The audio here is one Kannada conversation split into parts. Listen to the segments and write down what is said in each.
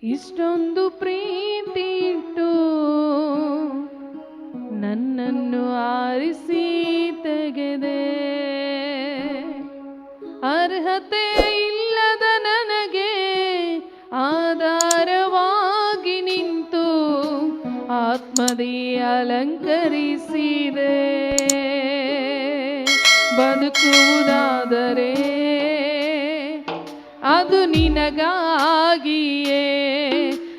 ಇಷ್ಟೊಂದು ಪ್ರೀತಿ ಇಟ್ಟು ನನ್ನನ್ನು ಆರಿಸಿ ತೆಗೆದೆ. ಅರ್ಹತೆ ಇಲ್ಲದ ನನಗೆ ಆಧಾರವಾಗಿ ನಿಂತು ಆತ್ಮದಿ ಅಲಂಕರಿಸಿದೆ. ಬದುಕುವುದಾದರೆ ಅದು ನಿನಗಾಗಿಯೇ.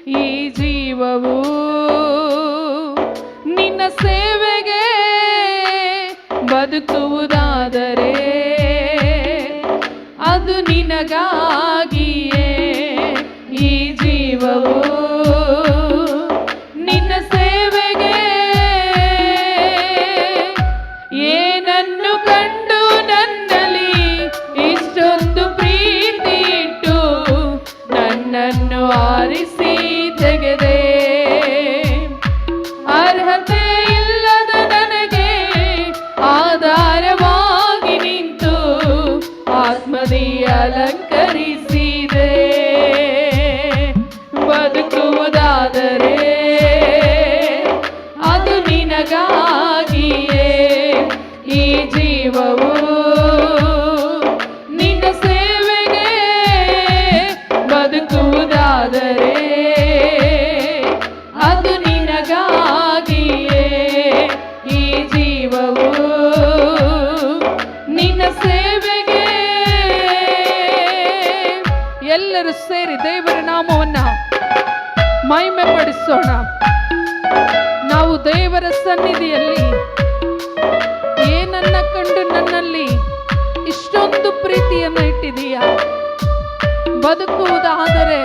ಈ ಜೀವವು ನಿನ್ನ ಸೇವೆಗೆ. ಬದುಕುವುದಾದರೆ ಅದು ನಿನಗಾಗಿಯೇ. ಈ ಜೀವವು ನಿನ್ನ ಸೇವೆಗೆ. ಏನನ್ನು ಕಂಡು ನನ್ನಲ್ಲಿ ಇಷ್ಟೊಂದು ಪ್ರೀತಿ ಇಟ್ಟು ನನ್ನನ್ನು ಆರಿಸಿ ತೆಗೆದೆ. ಅರ್ಹತೆ ಇಲ್ಲದ ನನಗೆ ಆಧಾರವಾಗಿ ನಿಂತು ಆತ್ಮದಿ ಅಲಂಕರಿಸಿದೆ. ಬದುಕುವುದಾದರೆ ಅದು ನಿನಗಾಗಿಯೇ. ಈ ಜೀವವು ನಿನ್ನ ಸೇವೆಗೆ. ಬದುಕುವುದಾದರೆ ಅದು ನಿನಗಾಗಿಯೇ. ಈ ಜೀವವು ನಿನ್ನ ಸೇವೆಗೆ. ಎಲ್ಲರೂ ಸೇರಿ ದೇವರ ನಾಮವನ್ನ ಮಹಿಮೆ ಪಡಿಸೋಣ. ನಾವು ದೇವರ ಸನ್ನಿಧಿಯಲ್ಲಿ ಏನನ್ನ ಕಂಡು ನನ್ನಲ್ಲಿ ಇಷ್ಟೊಂದು ಪ್ರೀತಿಯನ್ನು ಇಟ್ಟಿದೀಯಾ? ಬದುಕುವುದಾದರೆ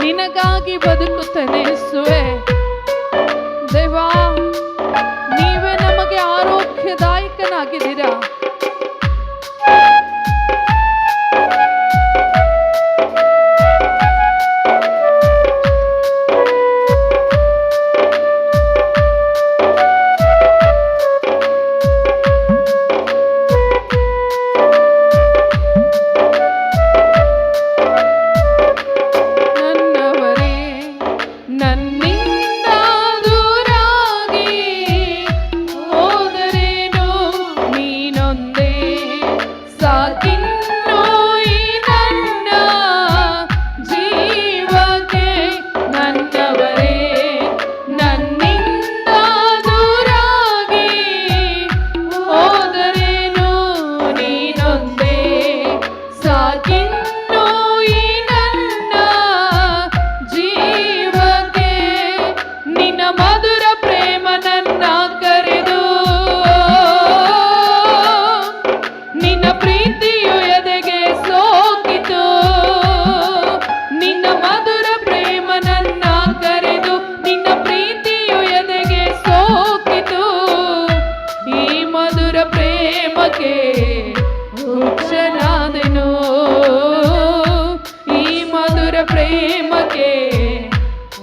ನಿನಗಾಗಿ ಬದುಕುತ್ತೇನೆ ಯೇಸುವೆ. ದೇವಾ, ನೀವೇ ನಮಗೆ ಆರೋಗ್ಯದಾಯಕನಾಗಿದ್ದೀರಾ. ಹುಚ್ಚನಾದೆನು. ಈ ಮಧುರ ಪ್ರೇಮಕ್ಕೆ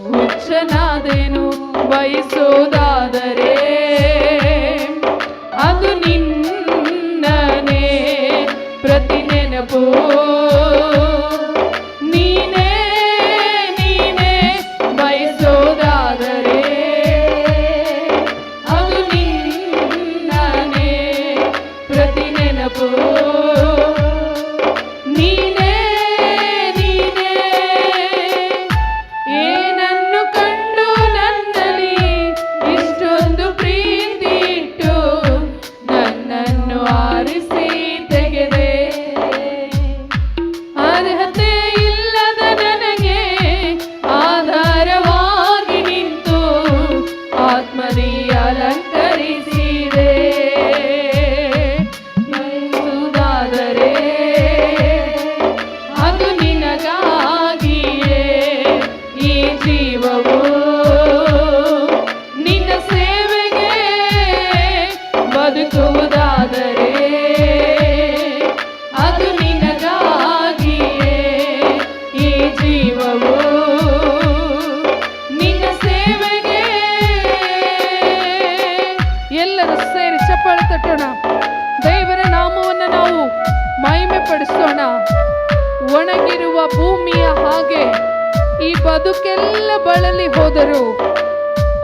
ಹುಚ್ಚನಾದೆನು. ಬಯಸೋದಾದರೆ ಅದು ನಿನ್ನನೇ. ಪ್ರತಿ ನೆನಪು ನೀನೇ ನೀನೇ. ಬಯಸೋದಾದರೆ ಅದು ನಿನ್ನನೇ. ಪ್ರತಿ ನೆನಪು ನೀನೇ ನೀನೇ. ಏನನ್ನು ಕಂಡು ನನ್ನಲ್ಲಿ ಇಷ್ಟೊಂದು ಪ್ರೀತಿ ಇಟ್ಟು ನನ್ನನ್ನು ಆರಿಸಿ ತೆಗೆದೆ. ಅರ್ಹತೆ ಇಲ್ಲದ ನನಗೆ ಆಧಾರವಾಗಿ ನಿಂತು ಆತ್ಮದಿ ಅಲಂಕರಿಸಿದೆ. ಬಯಸುವುದಾದರೆ ಅದು ನಿನಗಾಗಿಯೇ. ಈ ಜೀವವು ನಿನ್ನ ಸೇವೆಗೆ. ಬದುಕುವುದಾದರೆ ಅದು ನಿನಗಾಗಿಯೇ. ಈ ಜೀವವು ನಿನ್ನ ಸೇವೆಗೆ. ಎಲ್ಲರೂ ಸೇರಿ ಚಪ್ಪಾಳೆ ತಟ್ಟೋಣ. ದೇವರ ನಾಮವನ್ನು ನಾವು ಮಹಿಮೆ ಪಡಿಸೋಣ. ಒಣಗಿರುವ ಭೂಮಿಯ ಹಾಗೆ ಈ ಈ ಬದುಕೆಲ್ಲ ಬಳಲಿ ಹೋದರು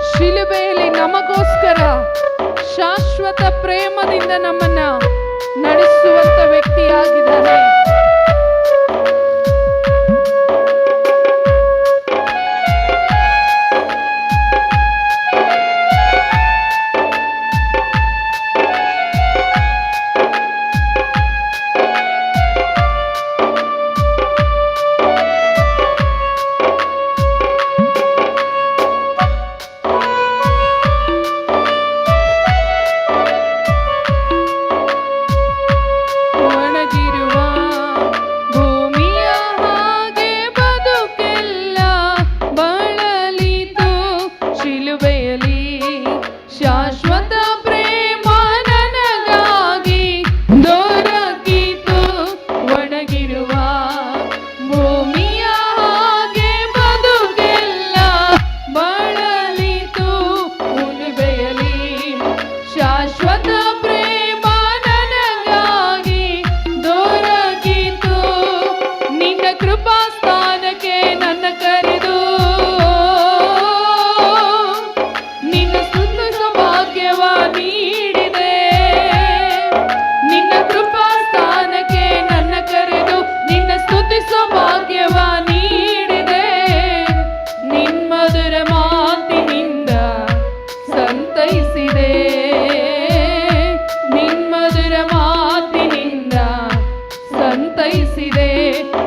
ಶಿಲುಬೆಯಲ್ಲಿ ನಮಗೋಸ್ಕರ ಶಾಶ್ವತ ಪ್ರೇಮದಿಂದ ನಮ್ಮನ್ನ ನಡೆಸುವಂತ ವ್ಯಕ್ತಿಯಾಗಿದ್ದಾನೆ.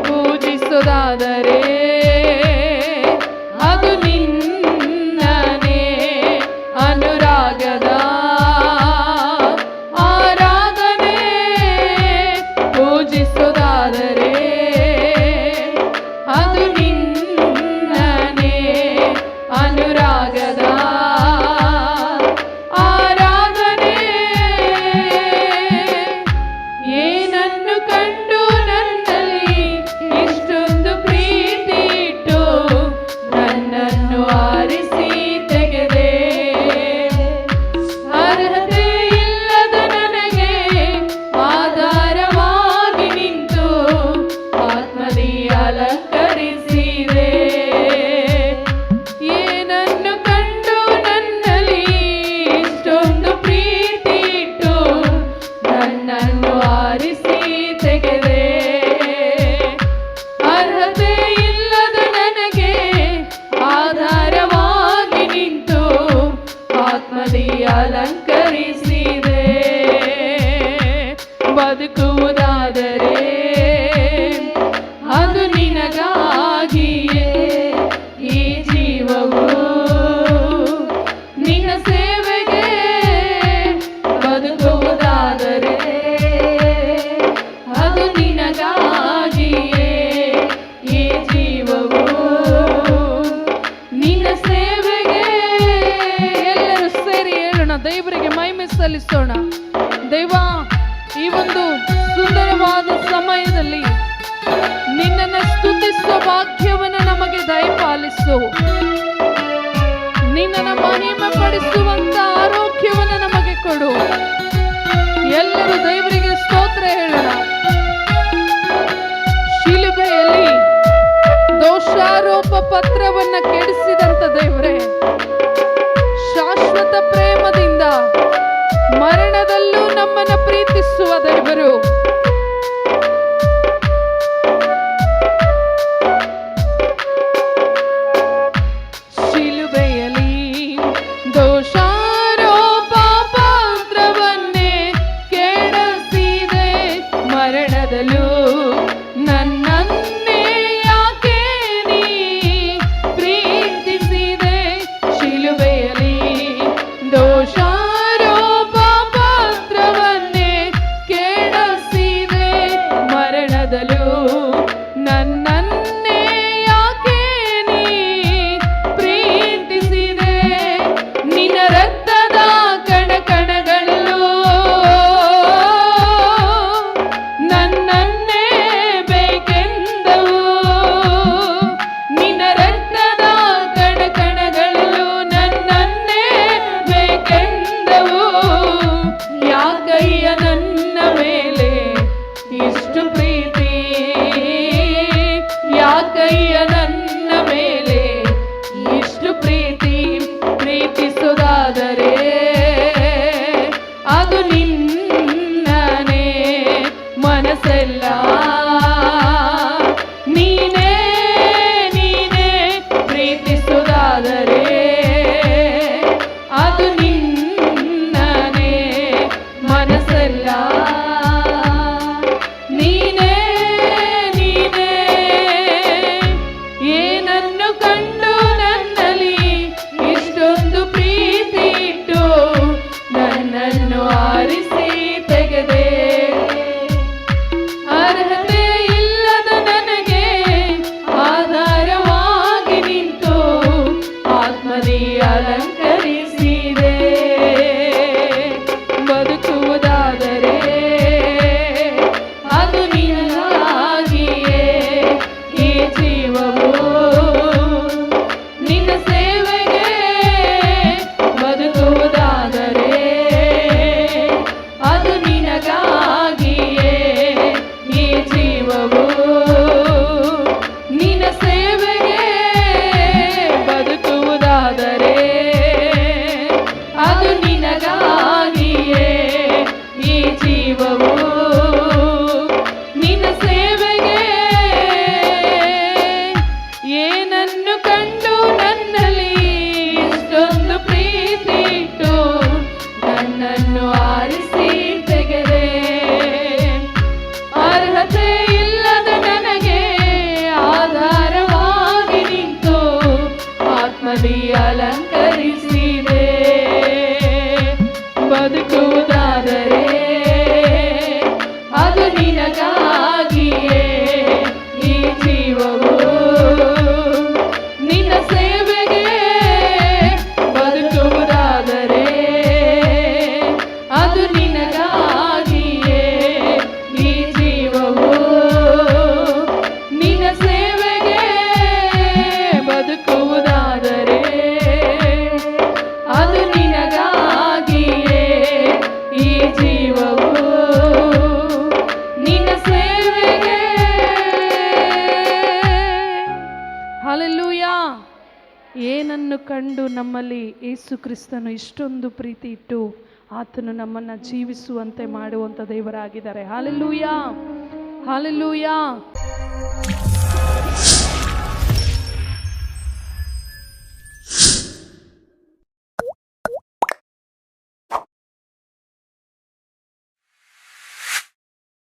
ಪೂಜಿಸುವುದಾದರೆ ಅದು ನಿನ್ನನೇ ಅನುರಾಗದ ಆರಾಧನೆ. ಪೂಜಿಸುವುದಾದರೆ ಅದು ನಿನ್ನನೇ ಅನುರಾಗದ ಆರಾಧನೆ. ಏನನ್ನು ಕಂಡು ನನ್ನಲ್ಲಿ ಇಷ್ಟೊಂದು ಪ್ರೀತಿ ಇಟ್ಟು ನನ್ನನ್ನು ಆರಿಸಿ ತೆಗೆದೆ. ಅರ್ಹತೆ ಇಲ್ಲದ ನನಗೆ ಆಧಾರವಾಗಿ ನಿಂತು ಆತ್ಮದಿ ಅಲಂಕರಿಸಿದೆ. ಏನನ್ನು ಕಂಡು ನನ್ನಲ್ಲಿ ಇಷ್ಟೊಂದು ಪ್ರೀತಿ ಇಟ್ಟು ನನ್ನನ್ನು ಆರಿಸಿ ತೆಗೆದೆ. ಅರ್ಹತೆ ಇಲ್ಲದ ನನಗೆ ಆಧಾರವಾಗಿ ನಿಂತು ಆತ್ಮದಿ ಅಲಂಕರಿಸಿದೆ. ಬದುಕುವುದಾದರೆ ಅದು ನಿನಗಾಗಿಯೇ, ಈ ಜೀವವು ನಿನ್ನ ಸೇವೆಗೆ. ಬದುಕುವುದಾದರೆ ಅದು ನಿನಗಾಗಿಯೇ, ಈ ಜೀವವು ನಿನ್ನ ಸೇವೆಗೆ. ಎಲ್ಲರೂ ಸೇರಿ ಹೇಳೋಣ, ದೇವರಿಗೆ ಮಹಿಮೆ ಸಲ್ಲಿಸೋಣ. ದೇವ, ಈ ಒಂದು ಸುಂದರವಾದ ಸಮಯದಲ್ಲಿ ನಿನ್ನನ್ನು ಸ್ತುತಿಸುವ ಭಾಗ್ಯವನ್ನು ನಮಗೆ ದಯಪಾಲಿಸು. ನಿನ್ನನ್ನು ಮಹಿಮೆ ಪಡಿಸುವಂತ ಆರೋಗ್ಯವನ್ನು ನಮಗೆ ಕೊಡು. ಎಲ್ಲರೂ ದೇವರಿಗೆ ಸ್ತೋತ್ರ ಹೇಳೋಣ. ಶಿಲುಬೆಯಲ್ಲಿ ದೋಷಾರೋಪ ಪತ್ರವನ್ನ ಕೆಡಿಸಿದಂತ ದೇವರೇ, ಶಾಶ್ವತ ಪ್ರೇಮದಿಂದ ಮರಣದಲ್ಲೂ ನಮ್ಮನ್ನ ಪ್ರೀತಿಸುವ ದೇವರು, ಶಿಲುಬೆಯಲ್ಲಿ ದೋಷಾರೋಪ ಪತ್ರವನ್ನೇ ಕೆಡಿಸಿದೆ. ಮರಣದಲ್ಲೂ ನನ್ನನ್ನೇ ಯಾಕೆ ನೀ ಪ್ರೀತಿಸಿದೆ. ಶಿಲುಬೆಯಲ್ಲಿ ದೋಷಾರೋಪ ಪತ್ರವನ್ನೇ ಕೆಡಿಸಿದೆ. ಮರಣದಲ್ಲೂ ನನ್ನನ್ನೇ ಯಾಕೆ ನೀ ಪ್ರೀತಿಸಿದೆ. ನಿನ್ನ ರಕ್ತದ ಕಣಕಣಗಳಲ್ಲೂ ನನ್ನನ್ನೇ ಬೇಕೆಂದವು. ನಿನ್ನ ರಕ್ತದ ಕಣಕಣಗಳಲ್ಲೂ ನನ್ನನ್ನೇ ಬೇಕೆಂದವು. ಯಾಕಯ್ಯ ನನ್ನ ಮೇಲೆ ಇಷ್ಟು ಪ್ರೀತಿ, ಕಂಡು ನಮ್ಮಲ್ಲಿ ಯೇಸು ಕ್ರಿಸ್ತನು ಇಷ್ಟೊಂದು ಪ್ರೀತಿ ಇಟ್ಟು ಆತನು ನಮ್ಮನ್ನು ಜೀವಿಸುವಂತೆ ಮಾಡುವಂಥ ದೇವರಾಗಿದ್ದಾರೆ. Hallelujah, hallelujah.